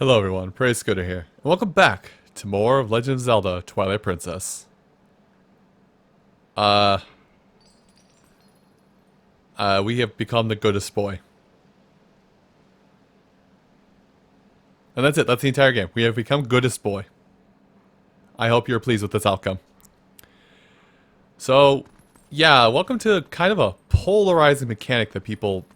Hello everyone, Praise Scooter here, and welcome back to more of Legend of Zelda: Twilight Princess. Uh, we have become the goodest boy. And that's it, that's the entire game. We have become goodest boy. I hope you're pleased with this outcome. So, yeah, welcome to kind of a polarizing mechanic that people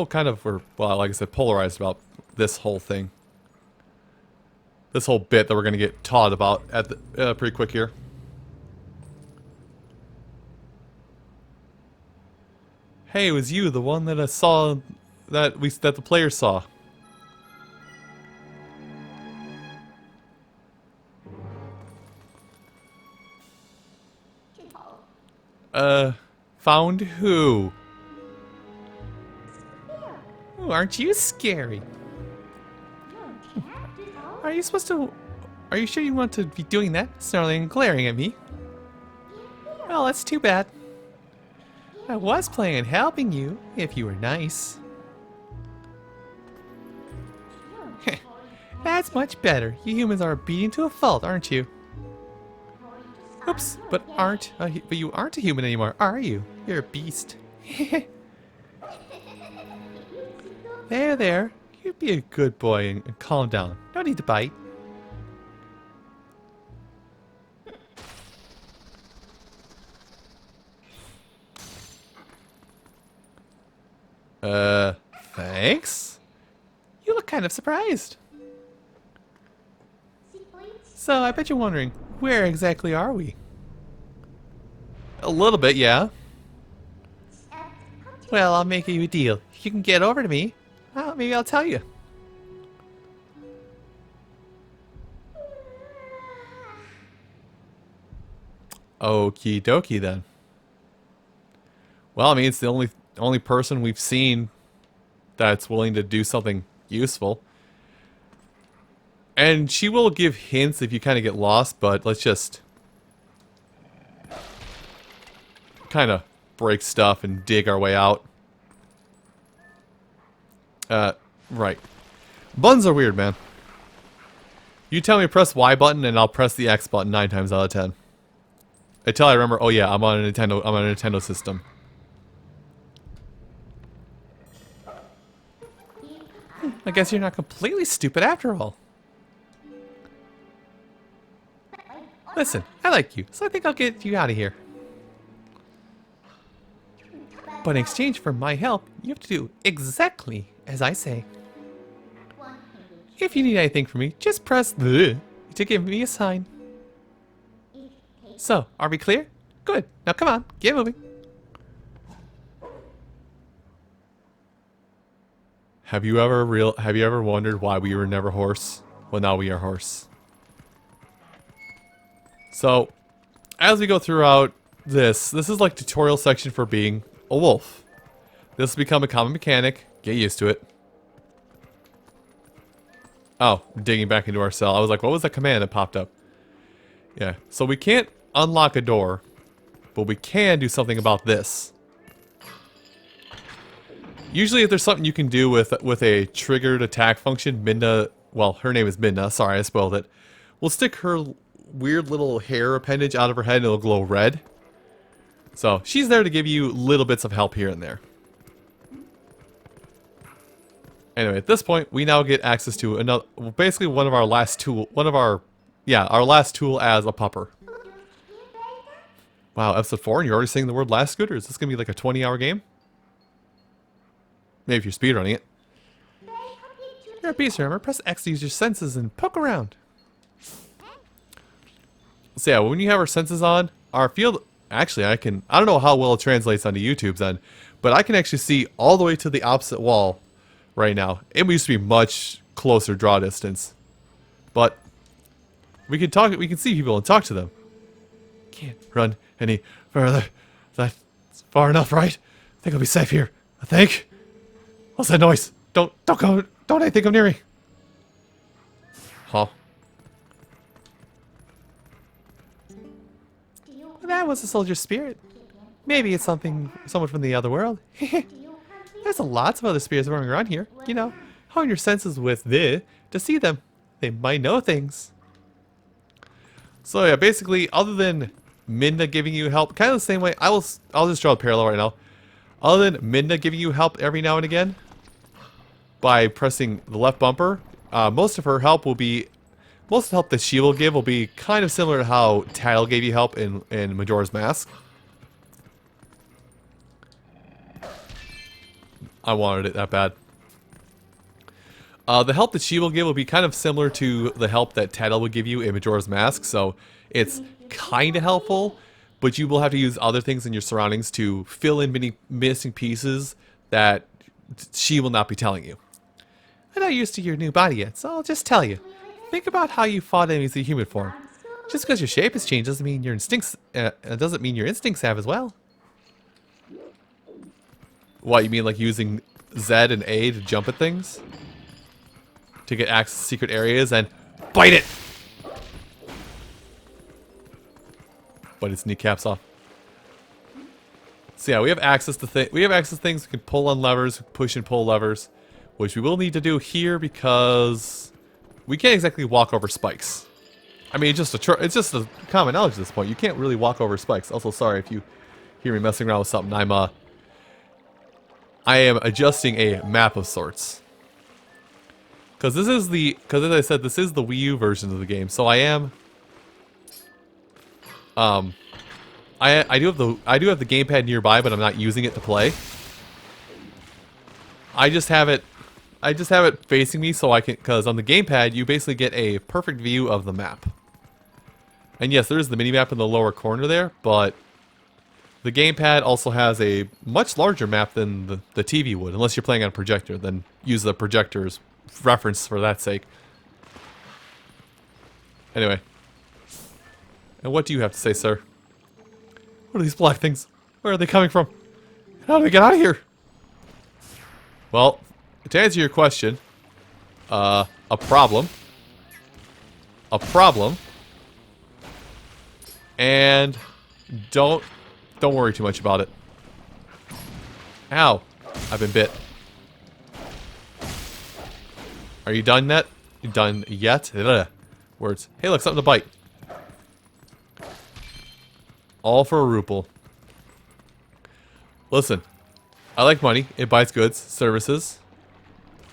kind of were, well, like I said, polarized about this whole thing. This whole bit that we're going to get taught about at the, pretty quick here. Hey, it was you, the one that I saw, that the players saw. Found who? Oh, aren't you scary? Are you supposed to... Are you sure you want to be doing that? Snarling and glaring at me? Well, that's too bad. I was planning on helping you, if you were nice. That's much better. You humans are beating to a fault, aren't you? Oops, but you aren't a human anymore, are you? You're a beast. There. You be a good boy and calm down. No need to bite. Thanks? You look kind of surprised. So, I bet you're wondering, where exactly are we? A little bit, yeah. Well, I'll make you a deal. If you can get over to me, well, maybe I'll tell you. Okie dokie then. Well, I mean, it's the only person we've seen that's willing to do something useful. And she will give hints if you kind of get lost, but let's just kind of break stuff and dig our way out. Right. Buttons are weird, man. You tell me to press Y button and I'll press the X button 9 times out of 10. Until I remember, oh yeah, I'm on a Nintendo system. I guess you're not completely stupid after all. Listen, I like you, so I think I'll get you out of here. But in exchange for my help, you have to do exactly as I say. If you need anything from me, just press the to give me a sign. So, are we clear? Good. Now come on, get moving. Have you ever wondered why we were never horse? Well, now we are horse. So, as we go throughout this is like tutorial section for being a wolf. This will become a common mechanic. Get used to it. Oh, digging back into our cell. I was like, what was that command that popped up? Yeah, so we can't unlock a door, but we can do something about this. Usually if there's something you can do with a triggered attack function, Midna, well, her name is Midna, sorry, I spoiled it, will stick her weird little hair appendage out of her head and it'll glow red. So, she's there to give you little bits of help here and there. Anyway, at this point, we now get access to another, basically one of our last tool, our last tool as a pupper. Wow, episode 4 and you're already saying the word last scooter? Is this going to be like a 20-hour game? Maybe if you're speedrunning it. You're a beast, remember? Press X to use your senses and poke around. So yeah, when you have our senses on, our field... Actually, I don't know how well it translates onto YouTube's end, but I can actually see all the way to the opposite wall right now. It used to be much closer draw distance. But we can see people and talk to them. Can't run any further. That's far enough, right? I think I'll be safe here. I think. What's that noise? Don't go. Don't I think I'm near me? Huh? That was a soldier's spirit. Maybe it's someone from the other world. There's lots of other spirits roaming around here. You know, Hone your senses with the to see them. They might know things. So yeah, basically, other than Midna giving you help, kind of the same way. I'll just draw a parallel right now. Other than Midna giving you help every now and again by pressing the left bumper, most of the help that she will give will be kind of similar to how Tattle gave you help in Majora's Mask. I wanted it that bad. The help that she will give will be kind of similar to the help that Tattle would give you in Majora's Mask, so it's kind of helpful, but you will have to use other things in your surroundings to fill in many missing pieces that she will not be telling you. I'm not used to your new body yet, so I'll just tell you. Think about how you fought enemies in human form. Just because your shape has changed doesn't mean your instincts have as well. What, you mean like using Z and A to jump at things? To get access to secret areas and bite it! Bite its kneecaps off. So yeah, we have access to things. We can pull on levers, push and pull levers, which we will need to do here because we can't exactly walk over spikes. I mean, it's just a common knowledge at this point. You can't really walk over spikes. Also, sorry if you hear me messing around with something. I am adjusting a map of sorts. Because as I said, this is the Wii U version of the game. So I am. I do have the gamepad nearby, but I'm not using it to play. I just have it facing me so I can, because on the gamepad you basically get a perfect view of the map. And yes, there is the mini-map in the lower corner there, but the gamepad also has a much larger map than the TV would, unless you're playing on a projector, then use the projector's reference for that sake. Anyway. And what do you have to say, sir? What are these black things? Where are they coming from? How do we get out of here? Well, to answer your question, a problem, and don't worry too much about it. Ow, I've been bit. Are you done yet? You done yet? Ugh. Words. Hey, look, something to bite. All for a ruple. Listen, I like money. It buys goods, services,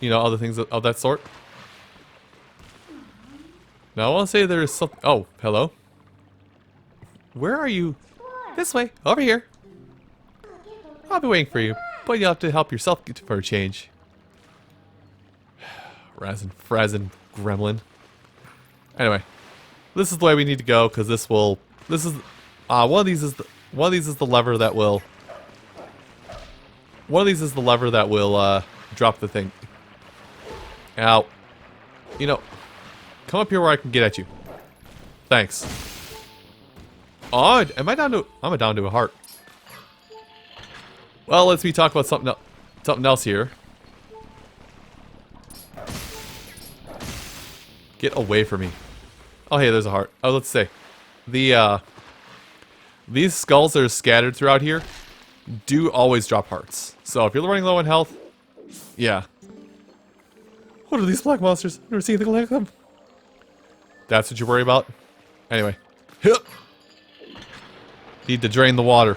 you know, other things of that sort. Now I want to say there is something. Oh, hello. Where are you? This way. Over here. I'll be waiting for you, but you'll have to help yourself get for a change. Frazzin gremlin. Anyway, this is the way we need to go because one of these is the lever that will. One of these is the lever that will drop the thing. Ow. You know, come up here where I can get at you. Thanks. Oh, I'm down to a heart. Well, let's talk about something else here. Get away from me. Oh, hey, there's a heart. Oh, let's say these skulls that are scattered throughout here do always drop hearts. So if you're running low on health, yeah. What are these black monsters? I've never seen anything like them. That's what you worry about? Anyway. Need to drain the water.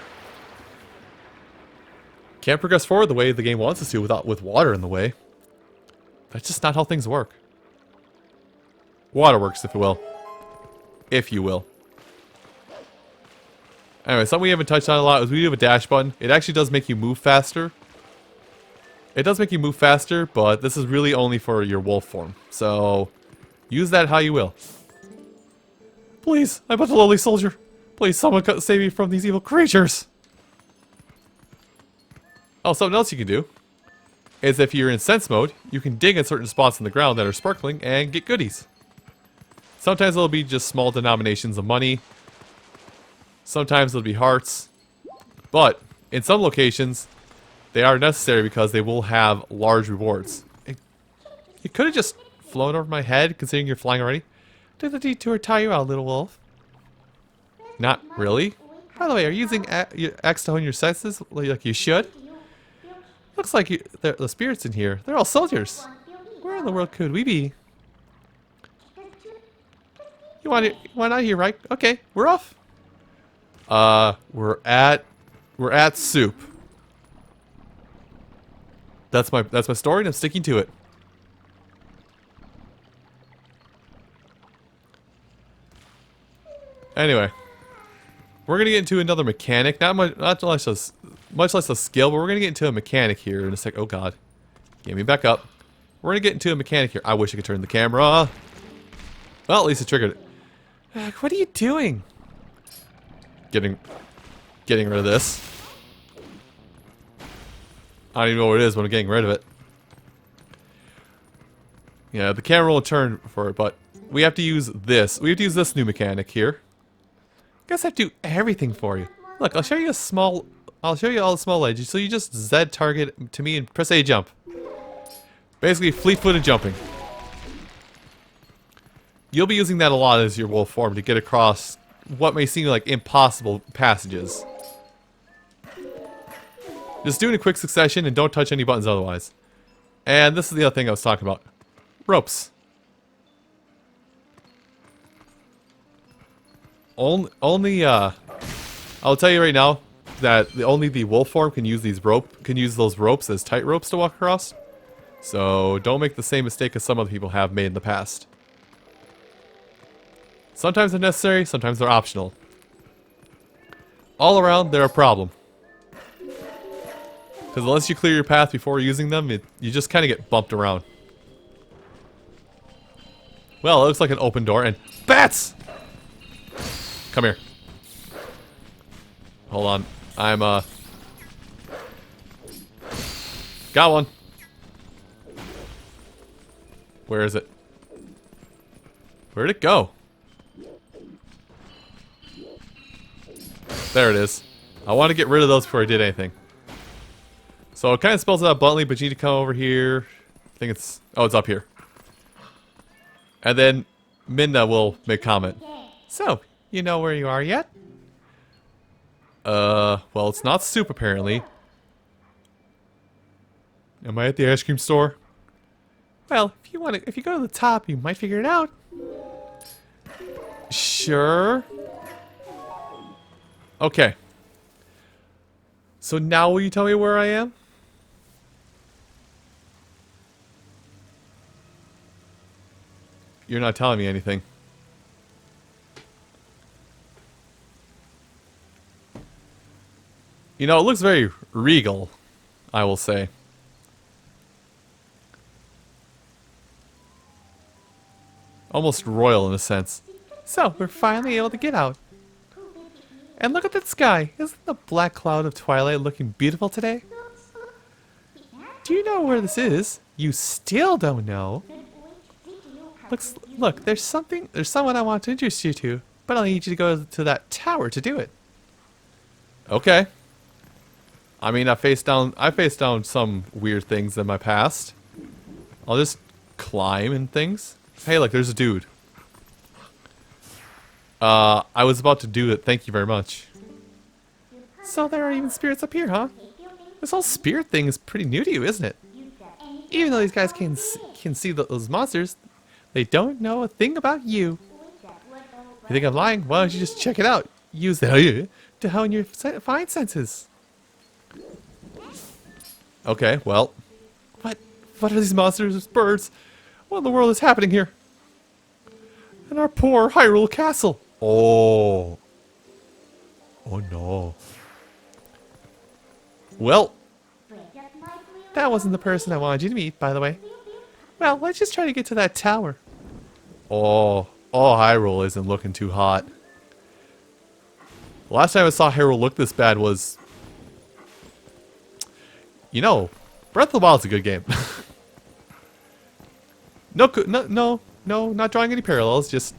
Can't progress forward the way the game wants us to with water in the way. That's just not how things work. Waterworks, if you will. If you will. Anyway, something we haven't touched on a lot is we do have a dash button. It actually does make you move faster. It does make you move faster, but this is really only for your wolf form. So, use that how you will. Please, I'm but a lowly soldier. Please, someone save me from these evil creatures. Oh, something else you can do is if you're in sense mode, you can dig in certain spots in the ground that are sparkling and get goodies. Sometimes it'll be just small denominations of money. Sometimes it'll be hearts. But in some locations, they are necessary because they will have large rewards. You could have just flown over my head, considering you're flying already. Did the detour tire you out, little wolf? Not really. By the way, are you using your X to hone your senses like you should? Looks like the spirits in here, they're all soldiers. Where in the world could we be? You want out here, right? Okay, we're off. We're at soup. That's my story, and I'm sticking to it. Anyway, we're gonna get into another mechanic. Not much less a skill, but we're gonna get into a mechanic here in a sec. Oh God, get me back up. We're gonna get into a mechanic here. I wish I could turn the camera. Well, at least it triggered it. What are you doing? Getting rid of this. I don't even know what it is, but I'm getting rid of it. Yeah, the camera will turn for it, but we have to use this. We have to use this new mechanic here. Guess I have to do everything for you. Look, I'll show you all the small edges. So you just Z target to me and press A jump. Basically, fleet-footed jumping. You'll be using that a lot as your wolf form to get across what may seem like impossible passages. Just do it in quick succession and don't touch any buttons otherwise. And this is the other thing I was talking about. Ropes. I'll tell you right now that only the wolf form can use those ropes as tight ropes to walk across. So don't make the same mistake as some other people have made in the past. Sometimes they're necessary, sometimes they're optional. All around, they're a problem. Because unless you clear your path before using them, you just kind of get bumped around. Well, it looks like an open door, and bats! Come here. Hold on. Got one. Where is it? Where'd it go? There it is. I want to get rid of those before I did anything. So it kind of spells it out bluntly, but you need to come over here. I think it's... Oh, it's up here. And then Minna will make comment. So, you know where you are yet? Well, it's not soup apparently. Am I at the ice cream store? Well, if you go to the top, you might figure it out. Sure. Okay. So now will you tell me where I am? You're not telling me anything. You know, it looks very regal, I will say. Almost royal in a sense. So, we're finally able to get out. And look at that sky. Isn't the black cloud of Twilight looking beautiful today? Do you know where this is? You still don't know. Look, there's someone I want to introduce you to, but I'll need you to go to that tower to do it. Okay. I mean, I faced down some weird things in my past. I'll just climb and things. Hey, look, there's a dude. I was about to do it. Thank you very much. So there are even spirits up here, huh? This whole spirit thing is pretty new to you, isn't it? Even though these guys can see those monsters, they don't know a thing about you. You think I'm lying? Why don't you just check it out? Use the to hone your fine senses. Okay, well. What are these monsters? Birds? What in the world is happening here? And our poor Hyrule castle. Oh. Oh no. Well. That wasn't the person I wanted you to meet, by the way. Well, let's just try to get to that tower. Oh. Oh, Hyrule isn't looking too hot. The last time I saw Hyrule look this bad was... You know, Breath of the Wild is a good game. No, not drawing any parallels, just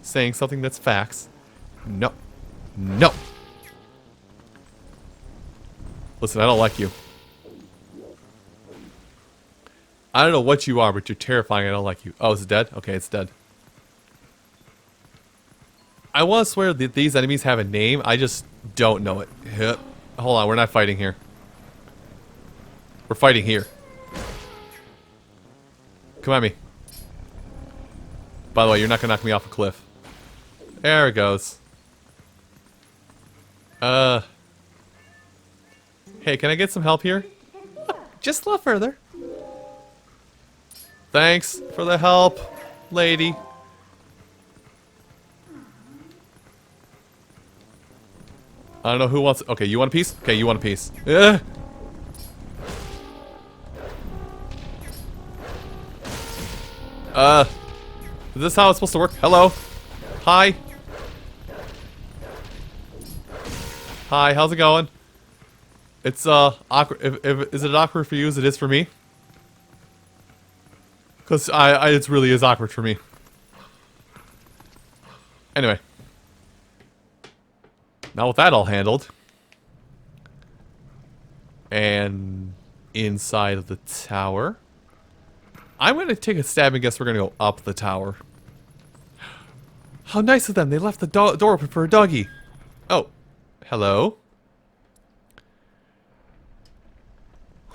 saying something that's facts. No. No. Listen, I don't like you. I don't know what you are, but you're terrifying. I don't like you. Oh, is it dead? Okay, it's dead. I want to swear that these enemies have a name. I just don't know it. Hold on, we're not fighting here. We're fighting here. Come at me. By the way, you're not gonna knock me off a cliff. There it goes. Hey, can I get some help here? Just a little further. Thanks for the help, lady. I don't know who wants... Okay, you want a piece? Okay, you want a piece. Ugh. Is this how it's supposed to work? Hello? Hi? Hi, how's it going? It's, awkward. Is it awkward for you as it is for me? Because it really is awkward for me. Anyway. Now with that all handled. And inside of the tower. I'm going to take a stab and guess we're going to go up the tower. How nice of them. They left the door open for a doggy. Oh. Hello.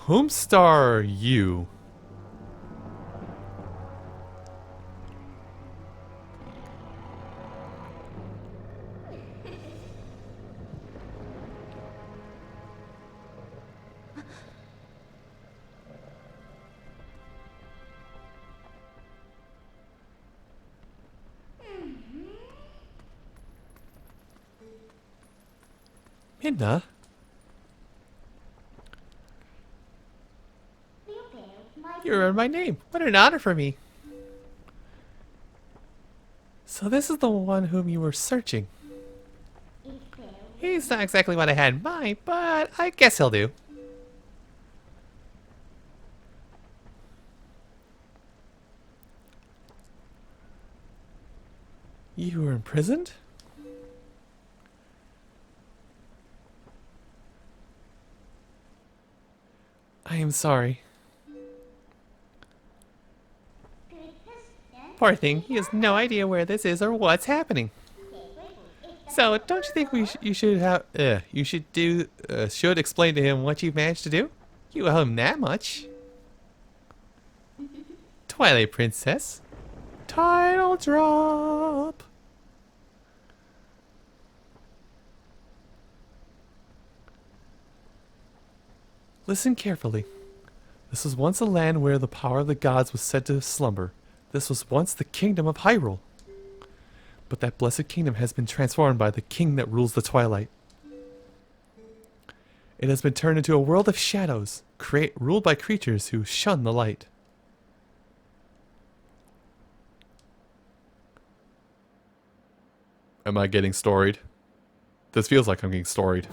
Homestar are you? Midna? You remember my name. What an honor for me. So this is the one whom you were searching. He's not exactly what I had in mind, but I guess he'll do. You were imprisoned? I am sorry. Poor thing, he has no idea where this is or what's happening. So, don't you think you should explain to him what you've managed to do? You owe him that much. Twilight Princess. Title drop. Listen carefully. This was once a land where the power of the gods was said to slumber. This was once the kingdom of Hyrule. But that blessed kingdom has been transformed by the king that rules the twilight. It has been turned into a world of shadows, ruled by creatures who shun the light. Am I getting storied? This feels like I'm getting storied.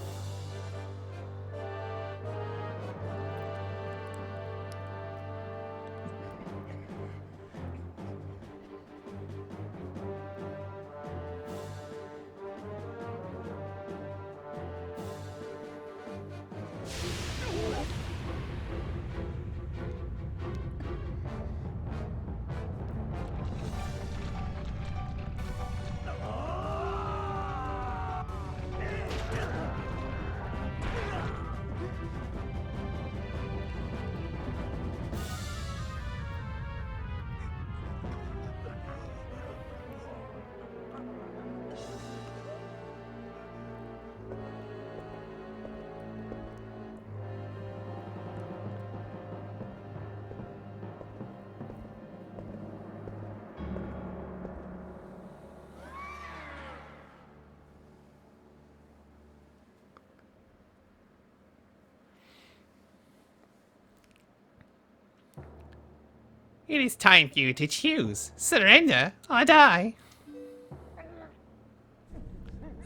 It is time for you to choose. Surrender or die.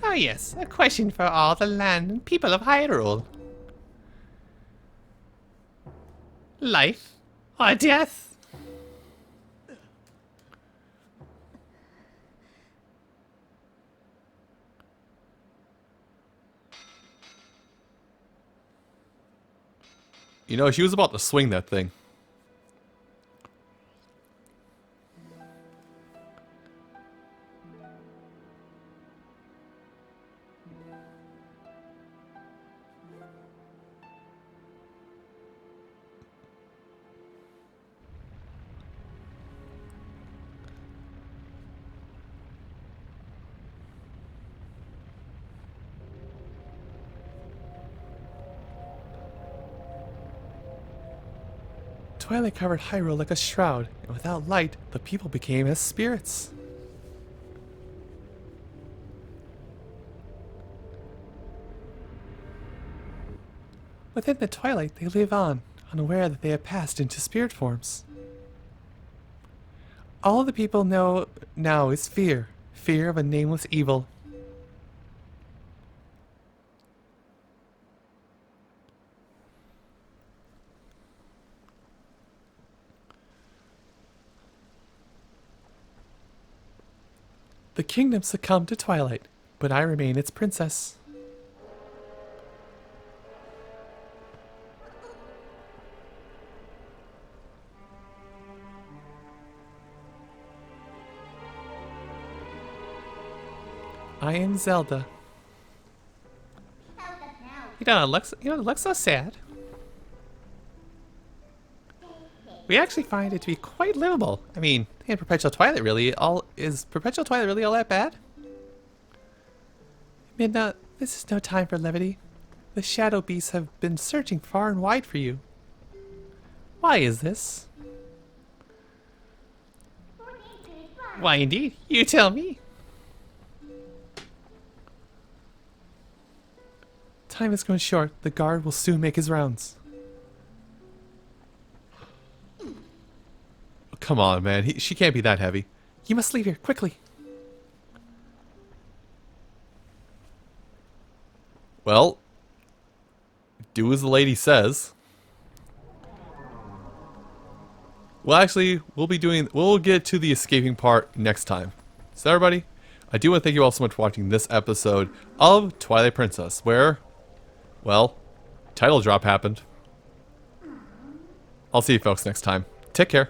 Oh yes, a question for all the land and people of Hyrule. Life or death? You know, she was about to swing that thing. Twilight covered Hyrule like a shroud, and without light, the people became as spirits. Within the twilight, they live on, unaware that they have passed into spirit forms. All the people know now is fear, fear of a nameless evil. The kingdom succumbed to Twilight, but I remain its princess. I am Zelda. You know, it looks so sad. We actually find it to be quite livable. I mean, in Perpetual Twilight is Perpetual Twilight really all that bad? Midna, this is no time for levity. The shadow beasts have been searching far and wide for you. Why is this? Why indeed? You tell me. Time is growing short. The guard will soon make his rounds. Come on, man. She can't be that heavy. You must leave here, quickly. Well, do as the lady says. Well, actually, we'll get to the escaping part next time. So everybody, I do want to thank you all so much for watching this episode of Twilight Princess, where, well, title drop happened. I'll see you folks next time. Take care.